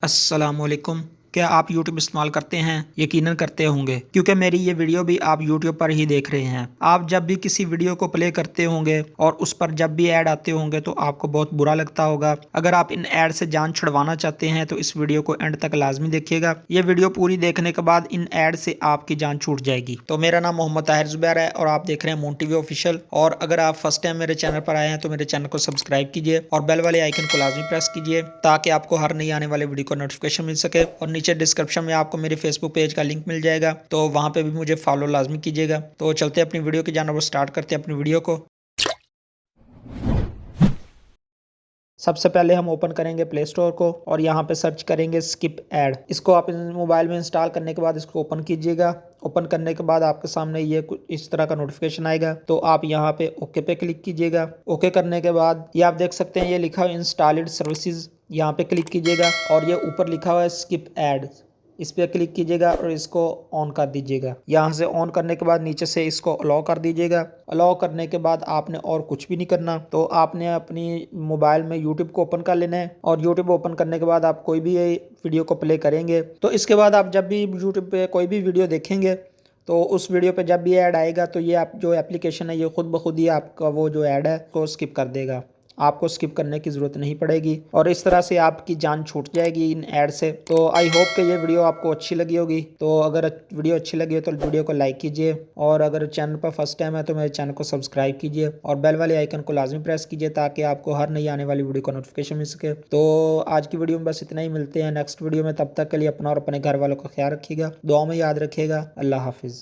अस्सलामुअलैकुम। क्या आप यूट्यूब इस्तेमाल करते हैं? यकीनन करते होंगे क्योंकि मेरी ये वीडियो भी आप यूट्यूब पर ही देख रहे हैं। आप जब भी किसी वीडियो को प्ले करते होंगे और उस पर जब भी ऐड आते होंगे तो आपको बहुत बुरा लगता होगा। अगर आप इन ऐड से जान छुड़वाना चाहते हैं तो इस वीडियो को एंड तक लाजमी देखिएगा। ये वीडियो पूरी देखने के बाद इन ऐड से आपकी जान छूट जाएगी। तो मेरा नाम मोहम्मद ताहिर जुबैर है और आप देख रहे हैं मोन टीवी ऑफिशियल। और अगर आप फर्स्ट टाइम मेरे चैनल पर आए हैं तो मेरे चैनल को सब्सक्राइब कीजिए और बेल वाले आइकन को लाजमी प्रेस कीजिए ताकि आपको हर नई आने वाले वीडियो का नोटिफिकेशन मिल सके। और नीचे डिस्क्रिप्शन में आपको मेरे फेसबुक पेज का लिंक मिल जाएगा, तो वहां पे भी मुझे फॉलो लाजमी कीजिएगा। तो चलते अपनी वीडियो की जानब स्टार्ट करते हैं अपनी वीडियो को। सबसे पहले हम ओपन करेंगे प्ले स्टोर को और यहाँ पे सर्च करेंगे स्किप ऐड। इसको आप मोबाइल में इंस्टॉल करने के बाद इसको ओपन कीजिएगा। ओपन करने के बाद आपके सामने ये कुछ इस तरह का नोटिफिकेशन आएगा, तो आप यहाँ पे ओके पे क्लिक कीजिएगा। ओके करने के बाद ये आप देख सकते हैं, ये लिखा हुआ इंस्टॉल्ड सर्विसेज, यहाँ पे क्लिक कीजिएगा और ये ऊपर लिखा हुआ है स्किप ऐड, इस पर क्लिक कीजिएगा और इसको ऑन कर दीजिएगा। यहाँ से ऑन करने के बाद नीचे से इसको अलाउ कर दीजिएगा। अलाउ करने के बाद आपने और कुछ भी नहीं करना, तो आपने अपनी मोबाइल में यूट्यूब को ओपन कर लेना है और यूट्यूब ओपन करने के बाद आप कोई भी वीडियो को प्ले करेंगे तो इसके बाद आप जब भी यूट्यूब पे कोई भी वीडियो देखेंगे तो उस वीडियो पे जब भी ऐड आएगा तो ये आप जो एप्लीकेशन है ये खुद ब खुद ही आपका वो जो ऐड है को स्किप कर देगा। आपको स्किप करने की ज़रूरत नहीं पड़ेगी और इस तरह से आपकी जान छूट जाएगी इन ऐड से। तो आई होप कि ये वीडियो आपको अच्छी लगी होगी। तो अगर वीडियो अच्छी लगी हो तो वीडियो को लाइक कीजिए और अगर चैनल पर फर्स्ट टाइम है तो मेरे चैनल को सब्सक्राइब कीजिए और बेल वाले आइकन को लाजमी प्रेस कीजिए ताकि आपको हर नई आने वाली वीडियो का नोटिफिकेशन मिल सके। तो आज की वीडियो में बस इतना ही, मिलते हैं नेक्स्ट वीडियो में। तब तक के लिए अपना और अपने घर वालों का ख्याल रखिएगा, दुआ में याद रखिएगा। अल्लाह हाफिज़।